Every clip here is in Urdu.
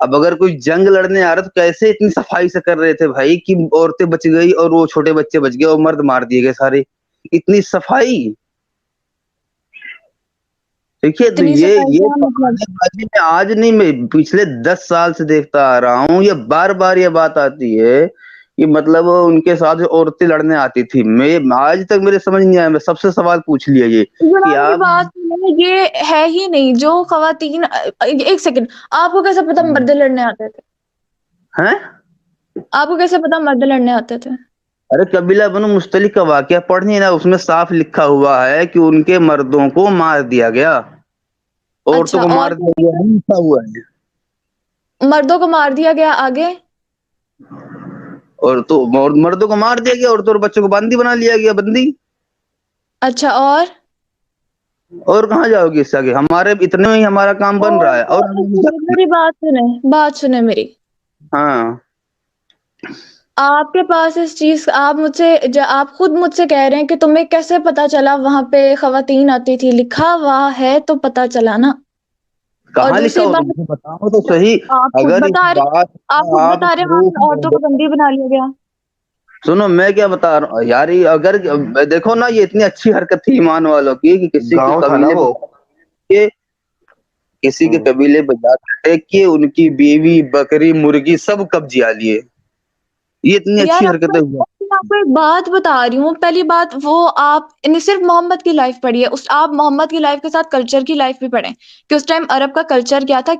اب اگر کوئی جنگ لڑنے آ رہا تو کیسے اتنی صفائی سے کر رہے تھے بھائی کہ عورتیں بچ گئی اور وہ چھوٹے بچے بچ گئے اور مرد مار دیے گئے سارے، اتنی صفائی. دیکھیے تو اتنی یہ صفائی یہ کا مطلب بہانے بازی میں آج نہیں، میں پچھلے 10 سال سے دیکھتا آ رہا ہوں، یہ بار بار یہ بات آتی ہے کہ مطلب ان کے ساتھ عورتیں لڑنے آتی تھی. میں آج تک میرے سمجھ نہیں آیا، میں سب سے سوال پوچھ لیا یہ کہ میری آپ بات سنیں، یہ ہے ہی نہیں جو خواتین. ایک سیکنڈ، آپ کو کیسے پتا مرد لڑنے آتے تھے؟ ہیں. آپ کو کیسے پتا مرد لڑنے آتے تھے؟ ارے قبیلہ بنو مستلق کا واقعہ پڑھنی نا، اس میں صاف لکھا ہوا ہے کہ ان کے مردوں کو مار دیا گیا، عورتوں اچھا، کو اور مار دیا گیا نہیں لکھا ہوا ہے. مردوں کو مار دیا گیا آگے؟ اور تو مردوں کو مار دیا گیا، عورتوں اور بچوں کو بندی بنا لیا گیا، بندی. اچھا، اور کہاں جاؤ گی اس سے آگے؟ ہمارے اتنے میں ہی ہمارا کام بن رہا ہے اور ایک سیکنڈ، میری بات سنیں میری. ہاں. آپ کے پاس اس چیز، آپ خود مجھ سے کہہ رہے ہیں کہ تمہیں کیسے پتا چلا وہاں پہ خواتین آتی تھی؟ لکھا ہوا ہے تو پتا چلا نا. اور کہاں لکھا دوسری ہو؟ بات، تم بتاؤ تو صحیح. آپ خود اگر اس بتا رہے بات آپ کا خود آپ بتا رہے وہاں پروف پہ عورتوں کو بندی بنا لیا گیا. سنو میں کیا بتا رہا ہوں یار، اگر دیکھو نا یہ اتنی اچھی حرکت تھی ایمان والوں کی کہ کسی کے قبیلے پہ کسی کے قبیلے پہ جا کر کہ ان کی بیوی بکری مرغی سب قبضہ لیے. یہ اتنی یار اچھی حرکتیں ہوئی. میں آپ کو ایک بات بتا رہی ہوں. پہلی بات، وہ آپ نے صرف محمد کی لائف پڑھی ہے، آپ محمد کی لائف کے ساتھ کلچر کی لائف بھی پڑھیں کہ اس ٹائم عرب کا کلچر کیا تھا،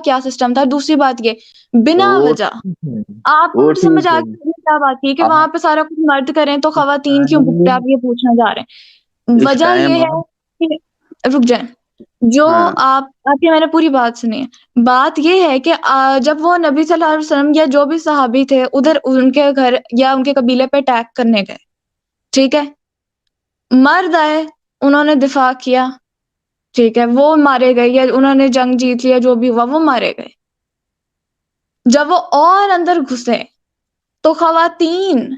کیا سسٹم تھا. دوسری بات یہ بنا وہ وجہ آپ کو وہ مجھے سمجھ ٹھیک آ ہے. گئی کیا بات کی کہ وہاں پہ سارا کچھ مرد کریں تو خواتین کیوں ٹائم بکتے؟ آپ یہ پوچھنا چاہ رہے ہیں. اس وجہ ٹائم یہ ہے کہ رک جائیں، جو ہاں آپ کی میں نے پوری بات سنی ہے. بات یہ ہے کہ جب وہ نبی صلی اللہ علیہ وسلم یا جو بھی صحابی تھے ادھر ان کے گھر یا ان کے قبیلے پہ اٹیک کرنے گئے، ٹھیک ہے، مرد آئے، انہوں نے دفاع کیا، ٹھیک ہے، وہ مارے گئے یا انہوں نے جنگ جیت لیا، جو بھی ہوا وہ مارے گئے. جب وہ اور اندر گھسے تو خواتین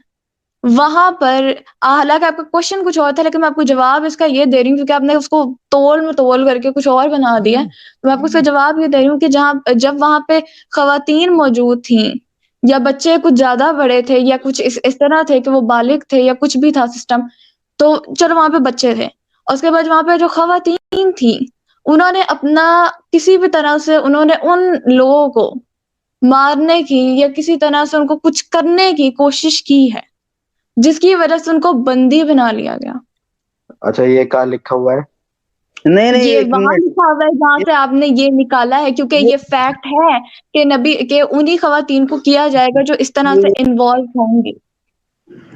وہاں پر، حالانکہ آپ کا کوشچن کچھ اور تھا لیکن میں آپ کو جواب اس کا یہ دے رہی ہوں کیونکہ آپ نے اس کو تول کر کے کچھ اور بنا دیا. تو میں آپ کو اس کا جواب یہ دے رہی ہوں کہ جب وہاں پہ خواتین موجود تھیں یا بچے کچھ زیادہ بڑے تھے یا کچھ اس طرح تھے کہ وہ بالغ تھے یا کچھ بھی تھا سسٹم، تو چلو وہاں پہ بچے تھے. اور اس کے بعد وہاں پہ جو خواتین تھیں انہوں نے اپنا کسی بھی طرح سے انہوں نے ان لوگوں کو مارنے کی یا کسی طرح سے ان کو کچھ کرنے کی کوشش کی ہے، جس کی وجہ سے ان کو بندی بنا لیا گیا. اچھا یہ کہاں لکھا ہوا ہے؟ نہیں یہ ایک وہاں منٹ. لکھا ہوا ہے جہاں سے آپ نے یہ نکالا ہے، کیونکہ یہ فیکٹ ہے کہ نبی کہ انہی خواتین کو کیا جائے گا جو اس طرح سے انوالو ہوں گی.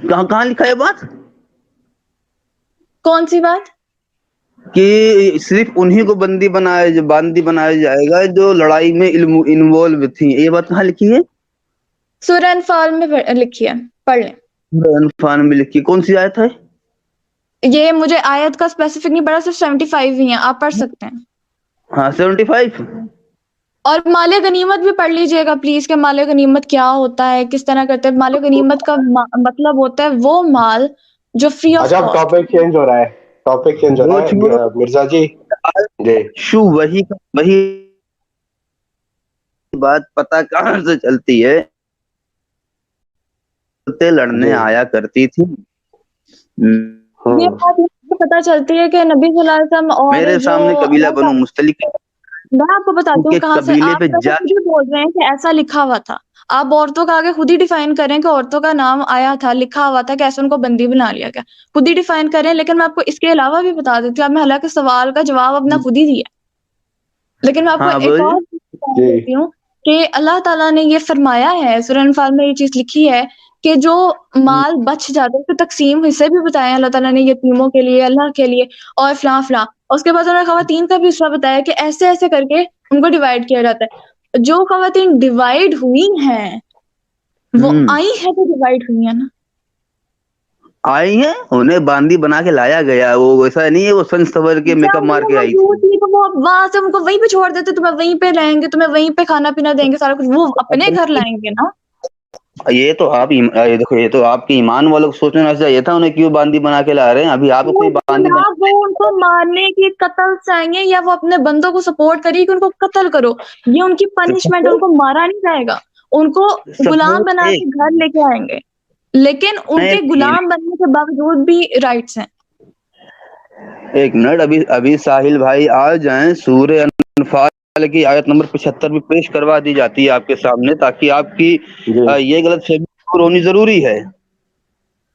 کہاں لکھا ہے بات؟ کون سی بات؟ کہ صرف انہی کو باندی بنایا جائے گا جو لڑائی میں انوالو تھی. یہ بات کہاں لکھی ہے؟ سورہ انفال میں لکھی ہے، پڑھ لیں. انفال میں لکھی کون سی آیت ہے؟ یہ مجھے آیت کا اسپیسیفک نہیں پڑا، صرف 75 ہی ہیں، آپ پڑھ سکتے ہیں. ہاں 75. اور مال غنیمت بھی پڑھ لیجئے گا پلیز کہ مال غنیمت کیا ہوتا ہے، کس طرح کرتے ہیں. مال غنیمت کا مطلب ہوتا ہے وہ مال جو فری آف اچھا کاسٹ. ٹاپک چینج ہو رہا ہے مرزا جی. جی وہی بات پتہ کہاں سے چلتی ہے؟ لڑنے جی آیا کرتی تھی. یہ بات پتہ چلتی ہے کہ نبی صلی اللہ علیہ وسلم اور میرے جو سامنے قبیلہ بنو مستلق میں آپ کو بتاتی ہوں کے کہاں سے. قبیلے آپ پہ تو جا خود ہی بول رہے ہیں کہ ایسا لکھا ہوا تھا. آپ عورتوں کا آگے خود ہی ڈیفائن کریں کہ عورتوں کا نام آیا تھا، لکھا ہوا تھا کہ ایسے ان کو بندی بنا لیا گیا. خود ہی ڈیفائن کریں. لیکن میں آپ کو اس کے علاوہ بھی بتا دیتی ہوں، آپ نے حالانکہ سوال کا جواب اپنا خود ہی دیا، لیکن میں آپ کو ہاں ایک بولیے. اور چیز بتا جی دیتی ہوں کہ اللہ تعالیٰ نے یہ فرمایا ہے، سورہ انفال میں یہ چیز لکھی ہے کہ جو مال بچ جاتا ہے اس کو تقسیم حصے بھی بتایا اللہ تعالیٰ نے، یتیموں کے لیے، اللہ کے لیے اور فلاں فلاں. اس کے بعد انہوں نے خواتین کا بھی حصہ بتایا کہ ایسے ایسے کر کے ان کو ڈیوائڈ کیا جاتا ہے. جو خواتین ڈیوائڈ ہوئی ہیں وہ آئی ہے تو ڈیوائڈ ہوئی ہیں نا. آئی ہیں، انہیں باندی بنا کے لایا گیا. وہ ویسا نہیں ہے وہ سن سور کے میک اپ جب مار وہ کے آئی موجود تھی. تھی تو وہ وہاں سے ان کو وہیں پہ چھوڑ دیتے، تمہیں وہیں پہ رہیں گے، تمہیں وہیں پہ کھانا پینا دیں گے، سارا کچھ. وہ اپنے گھر لائیں گے نا. یہ تو آپ یہ دیکھو، یہ تو آپ کے ایمان والوں کو سوچنا چاہیے تھا، انہیں کیوں باندی بنا کے لا رہے ہیں؟ ابھی آپ کو کوئی باندی بنا وہ ان کو مارنے کی قتل چاہیے یا وہ اپنے بندوں کو سپورٹ کریے کہ ان کو قتل کرو، یہ ان کی پنشمنٹ، ان کو مارا نہیں جائے گا، ان کو غلام بنا کے گھر لے کے آئیں گے، لیکن ان کے غلام بننے کے باوجود بھی رائٹس ہیں۔ ایک منٹ، ابھی ساحل بھائی آ جائیں، سورہ انفال کی آیت نمبر 75 بھی پیش کروا دی جاتی ہے آپ کے سامنے، تاکہ آپ کی یہ غلط فہمی دور ہونی ضروری ہے۔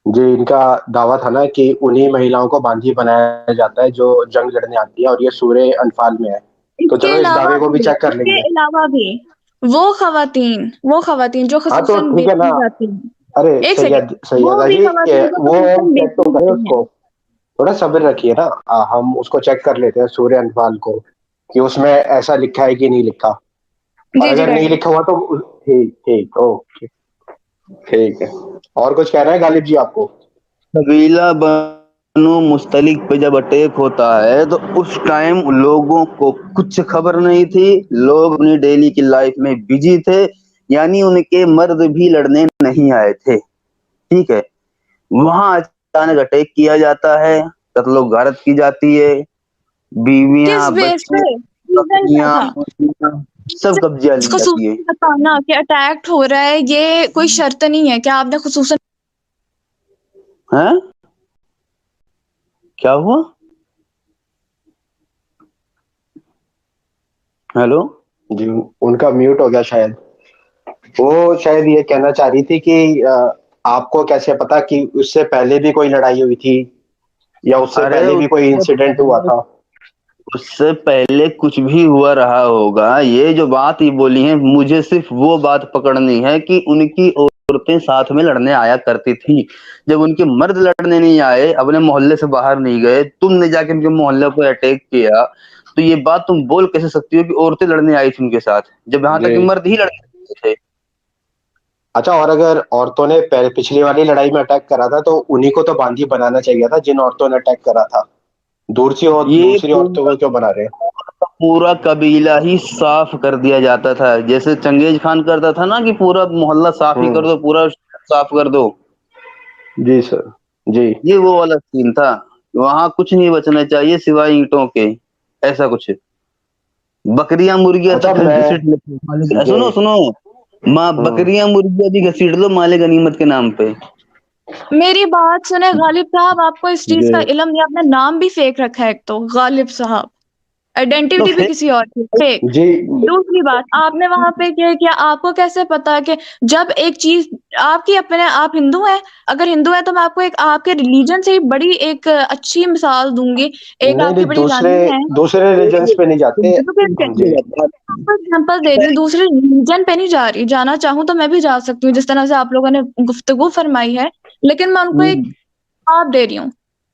جی، ان کا دعویٰ تھا نا کہ انہی مہیلاؤں کو باندھی بنایا جاتا ہے جو جنگ لڑنے آتی ہے، اور یہ سورہ انفال میں ہے، تو چلو اس دعوے کو بھی چیک کر لیں گے۔ اس کے علاوہ بھی وہ خواتین جو ہاں تو خصوصاً ٹھیک ہے نا، بیچی جاتی ہیں، ارے ایک سیکنڈ، وہ سیدہ بھی جی، خواتین جو وہ خصوصاً چیک تو بیچی کریں جاتی اس ہیں۔ کو، تھوڑا صبر رکھیے نا، ہم اس کو چیک کر لیتے ہیں سورہ انفال کو، کہ اس میں ایسا لکھا ہے کہ نہیں لکھا، اور جی جی اگر نہیں لکھا ہوا تو ٹھیک اوکے، ٹھیک ہے۔ اور کچھ کہنا ہے غالب جی آپ کو؟ قبیلہ بنو مستلق پہ جب اٹیک ہوتا ہے تو اس ٹائم لوگوں کو کچھ خبر نہیں تھی، لوگ اپنی ڈیلی کی لائف میں بزی تھے، یعنی ان کے مرد بھی لڑنے نہیں آئے تھے، ٹھیک ہے؟ وہاں اچانک اٹیک کیا جاتا ہے، قتل و غارت کی جاتی ہے، بیویاں، کس بیس بچے، پہ ریزن کیا بکریاں، تھا؟ سب قبضہ لی جاتی ہے۔ خصوصاً بتانا کہ اٹیک ہو رہا ہے یہ کوئی شرط نہیں ہے کہ آپ نے خصوصاً ہاں کیا ہوا؟ ہیلو، جی ان کا میوٹ ہو گیا شاید، وہ شاید یہ کہنا چاہ رہی تھی کہ آپ کو کیسے پتا کہ اس سے پہلے بھی کوئی لڑائی ہوئی تھی یا اس سے ارے پہلے بھی کوئی انسیڈنٹ ہوا تھا؟ اس سے پہلے کچھ بھی ہوا رہا ہوگا، یہ جو بات یہ بولی ہے، مجھے صرف وہ بات پکڑنی ہے کہ ان کی عورتیں ساتھ میں لڑنے آیا کرتی تھی، جب ان کے مرد لڑنے نہیں آئے، اپنے محلے سے باہر نہیں گئے، تم نے جا کے ان کے محلے پہ اٹیک کیا، تو یہ بات تم بول کیسے سکتی ہو کہ عورتیں لڑنے آئی تھی ان کے ساتھ، جب یہاں تک کہ جی مرد ہی لڑنے تھے؟ اچھا، اور اگر عورتوں نے پچھلی والی لڑائی میں اٹیک کرا تھا تو انہی کو تو باندھی بنانا چاہیے تھا جن عورتوں نے اٹیک کرا تھا، یہ دوسری عورتوں کو کیوں بنا رہے ہیں؟ پورا قبیلہ ہی صاف کر دیا جاتا تھا، جیسے چنگیز خان کرتا تھا نا کہ پورا محلہ صاف ہی کر دو، پورا صاف کر دو، جی سر، جی یہ وہ والا سین تھا، وہاں کچھ نہیں بچنا چاہیے سوائے اینٹوں کے، ایسا کچھ، بکریاں مرغیاں اچھا تک میں گھسیٹ لو، جی سنو ماں، ہوں بکریاں مرغیاں بھی گھسیٹ لو مال غنیمت کے نام پہ۔ میری بات سنیں غالب صاحب، آپ کو اس چیز جی کا علم نہیں، آپ نے نام بھی فیک رکھا ہے، ایک تو غالب صاحب تو آئیڈینٹیٹی بھی کسی اور کی فیک۔ جی دوسری بات، آپ نے وہاں پہ کیا آپ کو کیسے پتا کہ جب ایک چیز آپ کی اپنے، آپ ہندو ہیں، اگر ہندو ہے تو میں آپ کو ایک آپ کے ریلیجن سے بڑی ایک اچھی مثال دوں گی، ایک نہیں آپ کی نہیں، بڑی رانی ہے، دوسرے ریلیجنس پہ نہیں جاتے۔ تو پھر جی ایگزامپل دے رہی ہوں، دوسرے ریلیجن پہ نہیں جا رہی، جانا چاہوں تو میں بھی جا سکتی ہوں جس طرح سے آپ لوگوں نے گفتگو فرمائی ہے، لیکن میں ان کو ایک آپ دے رہی ہوں،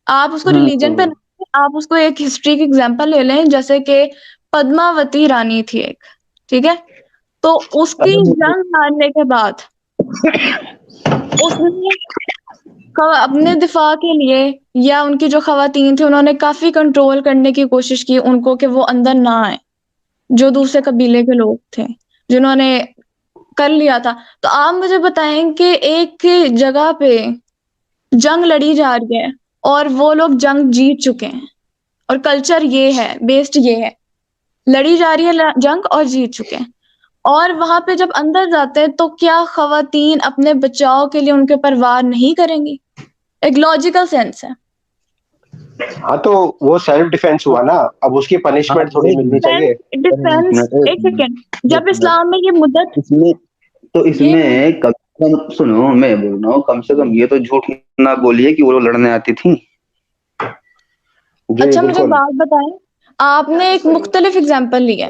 آپ اس کو ریلیجن پہ نہیں، آپ اس کو ایک ہسٹری کی ایگزامپل لے لیں، جیسے کہ پدماوتی رانی تھی ایک، ٹھیک ہے، تو اس کی جنگ ہارنے کے بعد اس نے اپنے دفاع کے لیے یا ان کی جو خواتین تھے انہوں نے کافی کنٹرول کرنے کی کوشش کی ان کو کہ وہ اندر نہ آئے، جو دوسرے قبیلے کے لوگ تھے جنہوں نے کر لیا تھا۔ تو آپ مجھے بتائیں کہ ایک جگہ پہ جنگ لڑی جا رہی ہے اور وہ لوگ جنگ جیت چکے ہیں، اور کلچر یہ ہے، بیسڈ یہ ہے، لڑی جا رہی ہے جنگ اور جیت چکے ہیں، اور وہاں پہ جب اندر جاتے ہیں تو کیا خواتین اپنے بچاؤ کے لیے ان کے اوپر وار نہیں کریں گی؟ ایک لاجیکل سینس ہے۔ ہاں تو وہ سیلف ڈیفینس ہوا نا، اب اس کی پنشمنٹ تھوڑی ملنی چاہیے۔ ڈیفینس، ایک سیکنڈ، جب اسلام میں یہ مدت اس یہ میں کم سے کم سنو، میں بول رہا ہوں کم سے کم یہ تو جھوٹ نہ بولیے کہ وہ لوگ لڑنے آتی تھی۔ جی اچھا مجھے بالکل۔ بات بتائیں، آپ نے ایک مختلف اگزامپل لی ہے،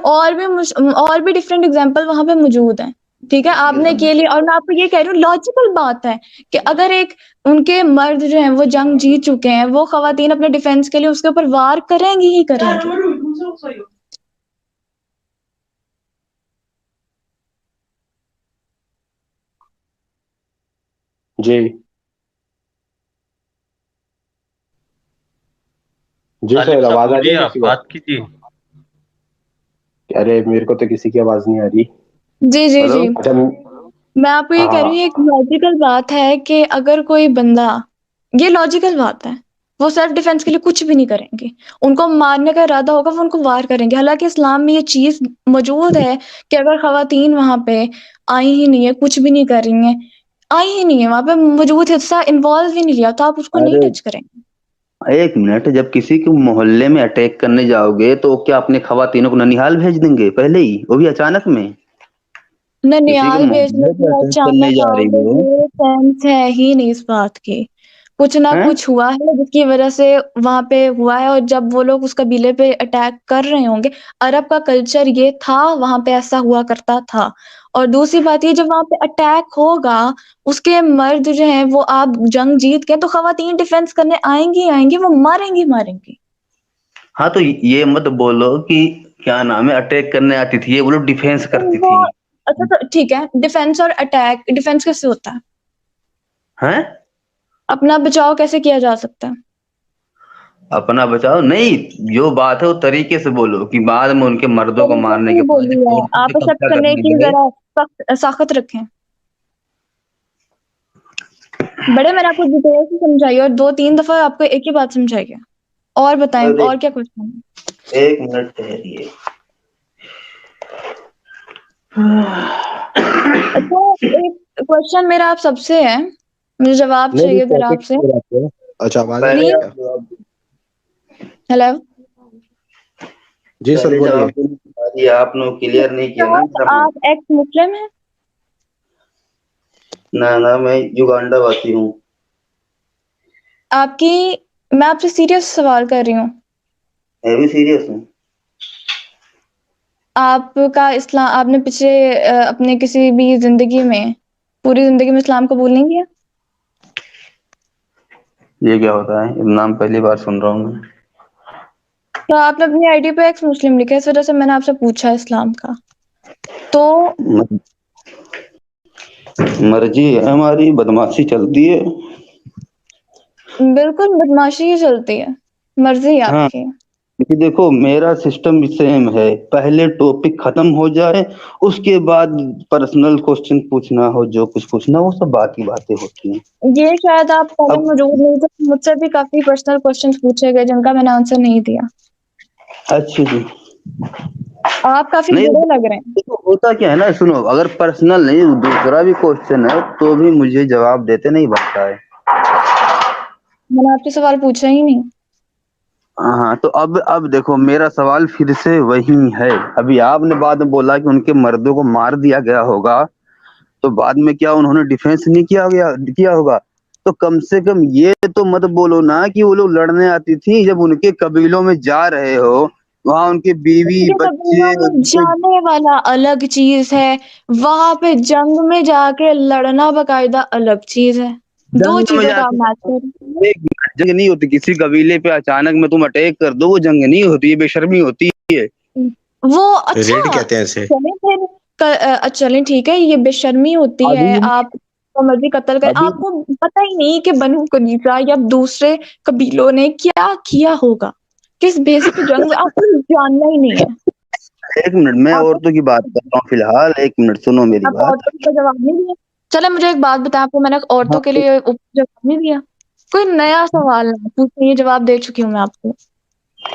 اور بھی ڈفرینٹ اگزامپل وہاں پہ موجود ہیں، ٹھیک ہے، آپ نے کے لیے، اور میں آپ کو یہ کہہ رہی ہوں لاجیکل بات ہے کہ اگر ایک ان کے مرد جو ہیں وہ جنگ جیت چکے ہیں، وہ خواتین اپنے ڈیفینس کے لیے اس کے اوپر وار کریں گی ہی کریں گی۔ جی جی غالب سر، صاحب آواز آ رہی بولیے، ہے آپ کسی کو؟ بات کیجیے۔ ارے میرے کو تو کسی کی آواز نہیں آ رہی۔ جی جی ہلو، جی اچھا میں آپ کو یہ کہہ رہی ہوں ایک لاجیکل بات ہے کہ اگر کوئی بندہ، یہ لاجیکل بات ہے، وہ سیلف ڈیفینس کے لیے کچھ بھی نہیں کریں گے، ان کو مارنے کا ارادہ ہوگا وہ ان کو وار کریں گے. حالانکہ اسلام میں یہ چیز موجود ہے کہ اگر خواتین وہاں پہ آئی ہی نہیں ہے، کچھ بھی نہیں کر رہی ہیں، آئی ہی نہیں ہے، وہاں پہ موجود حصہ انوالو ہی نہیں لیا، تو آپ اس کو نہیں ٹچ کریں گے. ایک منٹ، جب کسی کے محلے میں اٹیک کرنے جاؤ گے تو کیا اپنے خواتینوں کو ننیہال بھیج دیں گے پہلے ہی، وہ بھی اچانک میں؟ کسی کے ننیال بھیجنے محلے کی پہ اٹیک کرنے اچانک جا آؤ رہی گے، ہو یہ سینس ہے ہی نہیں اس بات کی. کچھ نہ ہیں؟ کچھ ہوا ہے جس کی وجہ سے وہاں پہ ہوا ہے، اور جب وہ لوگ اس قبیلے پہ اٹیک کر رہے ہوں گے، عرب کا کلچر یہ تھا، وہاں پہ ایسا ہوا کرتا تھا. اور دوسری بات یہ، جب وہاں پہ اٹیک ہوگا، اس کے مرد جو ہیں وہ آپ جنگ جیت گئے تو خواتین ڈیفینس کرنے آئیں گی، وہ ماریں گی. ہاں تو یہ مت بولو کہ کیا نام ہے اٹیک کرنے آتی تھی، یہ وہ لوگ ڈیفینس کرتی وہ تھی. اچھا تو ٹھیک ہے، ڈیفینس اور اٹیک، ڈیفینس کیسے ہوتا ہے؟ ہیں؟ اپنا بچاؤ کیسے کیا جا سکتا ہے؟ اپنا بچاؤ نہیں، جو بات ہے وہ طریقے سے بولو کہ بعد میں ان کے مردوں کو طریقے مارنے سے کے ہی بعد بولی جب ہے، عورتوں آپ پہ ایکسپٹ قبضہ کرنے کرنے کی گئے. ذرا سخت رکھیں. بڑے میں نے آپ کو ڈیٹیل سے سمجھائی اور 2-3 دفعہ آپ کو ایک ہی بات سمجھائی ہے. اور بتائیں، اور کیا کوشچن ہے؟ ایک منٹ ٹھہریے. اچھا، ایک کوشچن میرا آپ سب سے ہے، مجھے جواب چاہیے ذرا آپ سے. اچھا آواز آ رہی پہلے ہے پلیز. کیا؟ ہیلو. جی سر پہلے بولیے. جواب دینے کے بعد یہ آپ نے کلیئر نہیں کیا نا میرا آپ ایکس مسلم ہیں؟ نہ میں یوگانڈا واسی ہوں. میں آپ سے سیریس سوال کر رہی ہوں. میں بھی سیریس ہوں. آپ کا اسلام، آپ نے پچھلے اپنے کسی بھی زندگی میں، پوری زندگی میں اسلام قبول نہیں کیا؟ یہ کیا ہوتا ہے؟ نام پہلی بار سن رہا ہوں میں. تو آپ نے اپنی آئی ڈی پہ ایکس مسلم لکھا ہے، اس وجہ سے میں نے آپ سے پوچھا اسلام کا. تو مرضی ہے ہماری، بدماشی چلتی ہے. بالکل بدماشی ہی چلتی ہے، مرضی ہے آپ ہاں کی. دیکھو میرا سسٹم سیم ہے، پہلے ٹاپک ختم ہو جائے اس کے بعد پرسنل کوشچن پوچھنا ہو، جو کچھ پوچھنا وہ سب باقی باتیں ہوتی ہیں. یہ شاید آپ پہلے اب موجود نہیں تھے، مجھ سے بھی کافی پرسنل کوشچن پوچھے گئے جن کا میں نے آنسر نہیں دیا. اچھا جی. آپ کافی نہیں برے لگ رہے ہیں. دیکھو ہوتا کیا ہے نا، سنو، اگر پرسنل نہیں دوسرا بھی کوشچن ہے تو بھی مجھے جواب دیتے نہیں بنتا ہے. میں نے آپ سے سوال پوچھا ہی نہیں. ہاں تو اب دیکھو میرا سوال پھر سے وہی ہے. ابھی آپ نے بعد میں بولا کہ ان کے مردوں کو مار دیا گیا ہوگا، تو بعد میں کیا انہوں نے ڈیفینس نہیں کیا ہوگا؟ تو کم سے کم یہ تو مت بولو نا کہ وہ لوگ لڑنے آتی تھی. جب ان کے قبیلوں میں جا رہے ہو، وہاں ان کے بیوی ان کے بچے قبیلوں میں جانے والا الگ چیز ہے، وہاں پہ جنگ میں جا کے لڑنا باقاعدہ الگ چیز ہے. دو جنگ میں چیزوں جا کا آپ کے میچ کر رہے ہیں. جنگ نہیں ہوتی. کسی قبیلے پہ اچانک میں تم اٹیک کر دو، وہ جنگ نہیں ہوتی، یہ بے شرمی ہوتی ہے. وہ اچھا ریڈ کہتے ہیں اسے. چلیں پھر، چلیں ٹھیک ہے، یہ بے شرمی ہوتی ہے. ابھی آپ کو مرضی قتل کر، ابھی آپ کو پتہ ہی نہیں کہ بنو قریظہ یا دوسرے قبیلوں نے کیا کیا ہوگا، کس بیس پہ جنگ، آپ کو جاننا ہی نہیں ہے. ایک منٹ، میں آپ عورتوں کی بات کر رہا ہوں فی الحال. ایک منٹ سنو میری آپ بات. عورتوں کا جواب نہیں دیا. چلے مجھے ایک بات بتائیں، آپ کو میں نے ہاں عورتوں کے لیے جواب نہیں دیا. کوئی نیا سوال ہے پوچھیں، یہ جواب دے چکی ہوں میں آپ کو.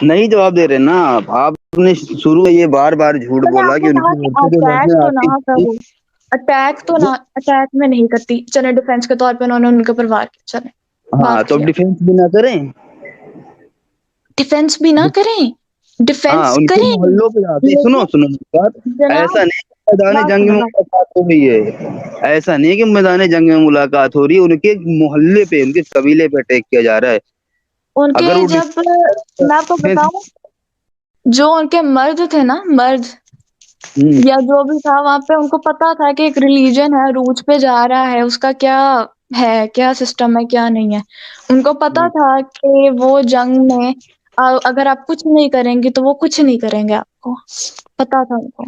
نہیں جواب دے رہے نا آپ نے شروع میں یہ بار بار جھوٹ چلے بولا آپ کہ نے ان کہا کی کہ عورتیں جو اٹیک لڑنے تو آتی نہ تھی. کرو، اٹیک میں نہیں کرتی، چلے ڈیفینس کے طور پہ انہوں نے ان کے اوپر وار کیا، چلے ہاں معاف تو اب کیا. ڈیفینس بھی نہ کریں. ڈیفینس بھی نہ کریں، ہاں ڈیفینس ان کے کریں محلوں پہ جاتی. سنو لیکن میری بات. جناب ایسا نہیں کہ میدان بات جنگ سنیں میں بات. ملاقات ہو رہی ہے، ایسا نہیں کہ میدان جنگ میں ملاقات ہو رہی ہے، ان کے محلے پہ، ان کے قبیلے پہ اٹیک کیا جا رہا ہے. ان کے اگر وہ جب میں آپ کو بتاؤں، جو ان کے مرد تھے نا، مرد یا جو بھی تھا وہاں پہ، ان کو پتا تھا کہ ایک ریلیجن ہے روج پہ جا رہا ہے، اس کا کیا ہے، کیا سسٹم ہے، کیا نہیں ہے. ان کو پتا تھا کہ وہ جنگ میں اگر آپ کچھ نہیں کریں گے تو وہ کچھ نہیں کریں گے. آپ کو پتا تھا ان کو.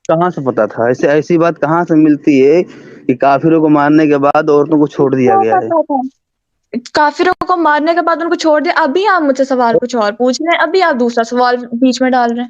کہاں سے پتا تھا؟ ایسی بات کہاں سے ملتی ہے کہ کافروں کو مارنے کے بعد عورتوں کو چھوڑ دیا کیا گیا ہے؟ پتا تھا؟ کافروں کو مارنے کے بعد ان کو چھوڑ دیا. ابھی آپ مجھ سے سوال کچھ اور پوچھ رہے ہیں، ابھی آپ دوسرا سوال بیچ میں ڈال رہے ہیں.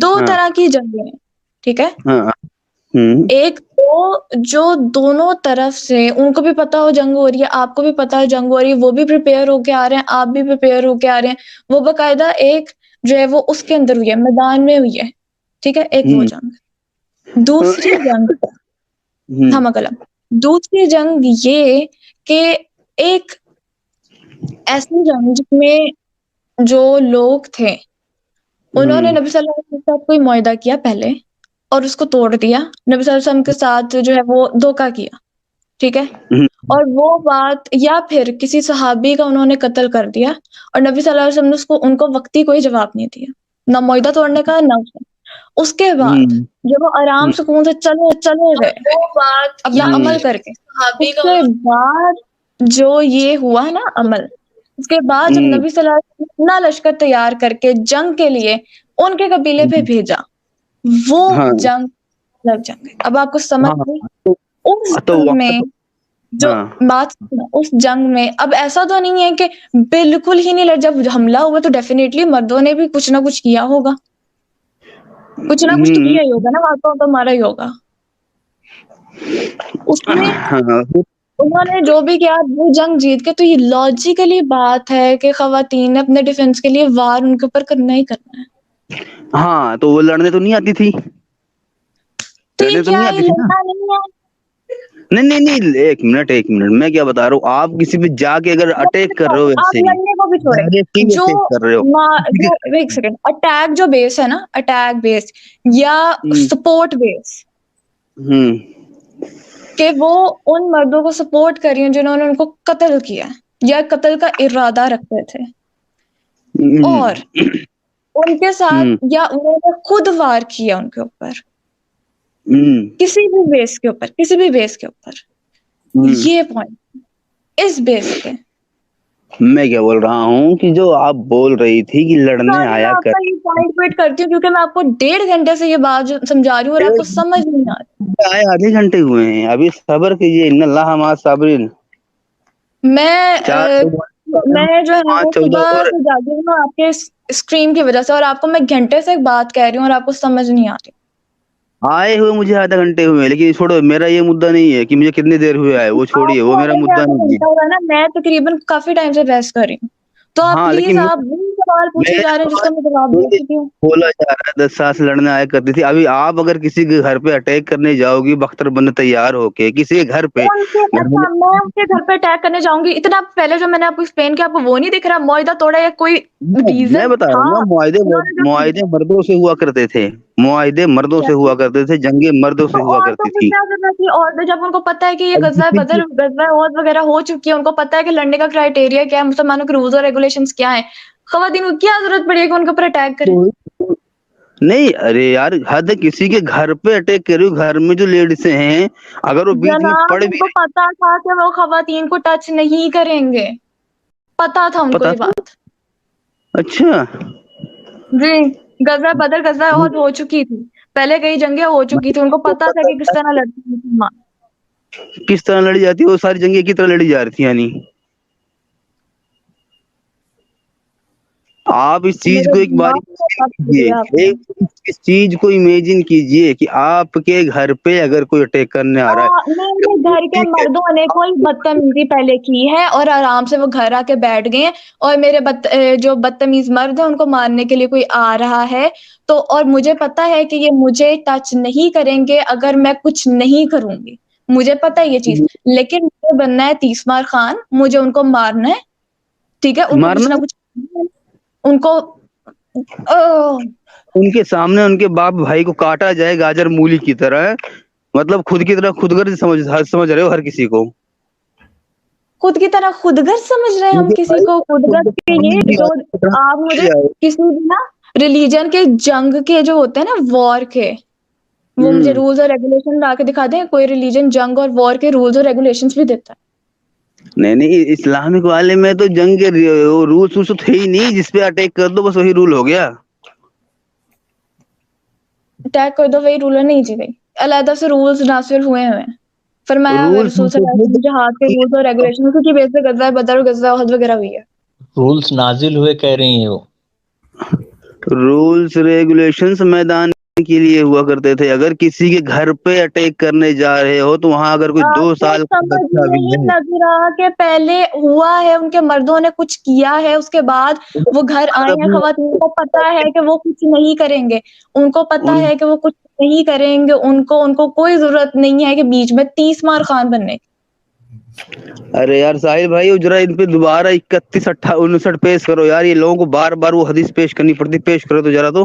دو ہاں طرح کی جنگیں ہیں، ٹھیک ہے؟ ہاں ایک تو جو دونوں طرف سے ان کو بھی پتا ہو جنگ ہو رہی ہے، آپ کو بھی پتا ہے جنگ ہو رہی ہے، وہ بھی پریپیئر ہو کے آ رہے ہیں، آپ بھی پریپیئر ہو کے آ رہے ہیں، وہ باقاعدہ ایک جو ہے وہ اس کے اندر ہوئی ہے، میدان میں ہوئی ہے، ٹھیک ہے؟ ایک وہ جنگ۔ دوسری جنگ تھما کلام، دوسری جنگ یہ کہ ایک ایسی جنگ جس میں جو لوگ تھے انہوں نے نبی صلی اللہ علیہ وسلم کے ساتھ کوئی معاہدہ کیا پہلے اور اس کو توڑ دیا، نبی صلی اللہ علیہ وسلم کے ساتھ جو ہے وہ دھوکہ کیا، ٹھیک ہے؟ اور وہ بات، یا پھر کسی صحابی کا انہوں نے قتل کر دیا اور نبی صلی اللہ علیہ وسلم نے ان کو وقتی کوئی جواب نہیں دیا، نہ معاہدہ توڑنے کا نہ اس کے بعد جب وہ آرام سکون سے چلے گئے اپنا عمل کر کے، اس کے بعد جو یہ ہوا نا عمل، اس کے بعد جب نبی صلی اللہ علیہ وسلم اپنا لشکر تیار کر کے جنگ کے لیے ان کے قبیلے پہ بھیجا، وہ جنگ الگ جنگ ہے۔ اب آپ کو سمجھ گئی؟ اس جنگ میں جو بات، اس جنگ میں اب ایسا تو نہیں ہے کہ بالکل ہی نہیں لڑ، جب حملہ ہوا تو ڈیفینیٹلی مردوں نے بھی کچھ نہ کچھ کیا ہوگا، کچھ نہ کچھ تو کیا ہی ہوگا نا، ہاتھوں تو مارا ہی ہوگا۔ اس میں انہوں نے جو بھی کیا وہ جنگ جیت کے، تو یہ لاجیکلی بات ہے کہ خواتین نے اپنے ڈیفنس کے لیے وار ان کے اوپر کرنا ہی کرنا ہے۔ ہاں تو وہ لڑنے تو نہیں آتی تھی، لڑنے تو کیا نہیں آتی تھی نا؟ لڑنا نہیں ہے، نہیں ایک منٹ میں کیا بتا رہا ہوں، آپ کسی پہ جا کے اگر اٹیک کر رہے ہو، آپ ویسے لڑنے کو بھی چھوڑے، جو اٹیک کر رہے ہو، ایک سیکنڈ، اٹیک جو بیس ہے نا، اٹیک بیس یا سپورٹ بیس، کہ وہ ان مردوں کو سپورٹ کری ہیں جنہوں نے ان کو قتل کیا یا قتل کا ارادہ رکھتے تھے، اور ان کے ساتھ یا انہوں نے خود وار کیا ان کے اوپر، کسی بھی بیس کے اوپر، کسی بھی بیس کے اوپر، یہ پوائنٹ اس بیس پہ میں کیا بول رہا ہوں کہ جو آپ بول رہی تھی کہ لڑنے میں آیا آپ کر، کا یہ پوائنٹ ویٹ کرتی ہوں کیونکہ میں آپ کو 1.5 گھنٹے سے یہ بات سمجھا رہی ہوں اور آپ کو سمجھ نہیں آ رہی۔ آئے آدھے گھنٹے ہوئے ہیں، ابھی صبر کیجیے، ان اللہ مع الصابرین۔ میں جو ہے وہ 14 صبح اور سے جاگی ہوں آپ کے اسٹریم کی وجہ سے، اور آپ کو میں گھنٹے سے ایک بات کہہ رہی ہوں اور آپ کو سمجھ نہیں آ رہی۔ آئے ہوئے مجھے آدھا گھنٹے ہوئے، لیکن چھوڑو، میرا یہ مدعا نہیں ہے کہ مجھے کتنی دیر ہوئے آئے، وہ چھوڑیے، وہ میرا مدعا آدھا نہیں ہے۔ گھنٹہ ہوا نا، میں تقریباً کافی ٹائم سے بحث کر رہی ہوں، تو آپ ہاں پلیز لیکن آپ وہی سوال پوچھے جا رہے ہیں جس کا میں جواب دے چکی ہوں۔ بولا جا رہا ہے 10 سال سے لڑنے آیا کرتی تھی، ابھی آپ اگر کسی کے گھر پہ اٹیک کرنے جاؤ گی بختر بند تیار ہو کے کسی کے گھر پہ، اچھا میں ان کے گھر پہ اٹیک کرنے جاؤں گی، اتنا پہلے جو میں نے آپ کو ایکسپلین کیا، آپ کو وہ نہیں دکھ رہا؟ معاہدہ توڑا یا کوئی میں ریزن بتا رہا تھا؟ ہوں نا، معاہدے مردوں سے ہوا کرتے تھے، معاہدے مردوں سے ہوا کرتے تھے، جنگیں مردوں سے ہوا عورتوں کرتی کو تھی۔ کیا ضرورت تھی؟ عورتیں جب ان کو پتا ہے کہ یہ غزوہ بدر، غزوہ احد وغیرہ ہو چکی ہے، ان کو پتا ہے کہ لڑنے کا کرائٹیریا کیا ہے، مسلمانوں کے رولز اور ریگولیشنز کیا ہیں، خواتین کو کیا ضرورت پڑی ہے کہ ان کے اوپر اٹیک کریں؟ نہیں ارے یار، حد کسی کے گھر پہ اٹیک کرے، گھر میں جو لیڈیزیں ہیں اگر وہ بیچ میں پڑ جناب ان بھی کو پتا تھا کہ وہ خواتین کو ٹچ نہیں کریں گے، پتا تھا ان کو پتا یہ تھا، بات۔ اچھا جی، غزوہ بدر، غزوہ احد ہو چکی تھی، پہلے کئی جنگیں ہو چکی تھی، ان کو پتا تھا کہ کس طرح لڑتے ہیں مسلمان۔ کس طرح لڑی جاتی ہے، وہ ساری جنگیں کی طرح لڑی جا رہی تھی، یعنی آپ اس چیز میرے کو ایک بار دماغ کو بات کیا آپ نے۔ اس چیز کو امیجن کیجئے کہ آپ کے گھر پہ اگر کوئی اٹیک کرنے آ رہا میرے گھر کے مردوں نے کوئی بدتمیزی پہلے کی ہے اور آرام سے وہ گھر آ کے بیٹھ گئے ہیں، اور میرے جو بدتمیز مرد ہیں ان کو مارنے کے لیے کوئی آ رہا ہے تو، اور مجھے پتا ہے کہ یہ مجھے ٹچ نہیں کریں گے اگر میں کچھ نہیں کروں گی، مجھے پتا ہے یہ چیز، لیکن مجھے بننا ہے تیسمار خان، مجھے ان کو مارنا ہے، ٹھیک ہے؟ ان کو کچھ مارنا، نہ کچھ ان کو ان کے سامنے ان کے باپ بھائی کو کاٹا جائے گاجر مولی کی طرح، مطلب خود کی طرح خود غرض سمجھ رہے ہو ہر کسی کو، خود کی طرح خود غرض سمجھ رہے ہیں ہم کسی کو خود غرض کے؟ یہ جو آپ مجھے کسی بھی نا ریلیجن کے جنگ کے جو ہوتے ہیں نا، وار کے، وہ مجھے رولز اور ریگولیشن لا کے دکھا دیں، کوئی ریلیجن جنگ اور وار کے رولز اور ریگولیشنز بھی دیتا ہے؟ نہیں اسلامک والے میں تو جنگ کے رولز تو تھے ہی نہیں، جس پہ اٹیک کر دو بس وہی رول ہو گیا، اٹیک کر دو وہی رول ہے؟ نہیں جی بھائی، علیحدہ سے رولز نافذ ہوئے ہیں، فرمایا ہوا ہے رولز رسول صلی اللہ علیہ وسلم جہاد کے رولز اور ریگولیشن کی بیس پہ غزوہ بدر اور غزوہ احد وغیرہ ہوئی ہے۔ رولز نازل ہوئے کہہ رہی ہیں وہ، رولز ریگولیشنز میدان کے لیے ہوا کرتے تھے. اگر کسی کے گھر پہ اٹیک کرنے جا رہے ہو تو وہاں اگر کوئی 2 سال کا سمجھ بچہ بھی نہیں ہے, لگ رہا کہ پہلے ہوا ہے, ان کے مردوں نے کچھ کیا ہے, اس کے بعد وہ گھر آئے ہیں, خواتین کو پتا ہے کہ وہ کچھ نہیں کریں گے, ان کو پتا ہے کہ وہ کچھ نہیں کریں گے, ان کو کوئی ضرورت نہیں ہے کہ بیچ میں 30 مار خان بننے. ارے یار ساحل بھائی ذرا ان پہ دوبارہ 31 59 پیش کرو یار, یہ لوگوں کو بار بار وہ حدیث پیش کرنی پڑتی, پیش کرو تو ذرا تو.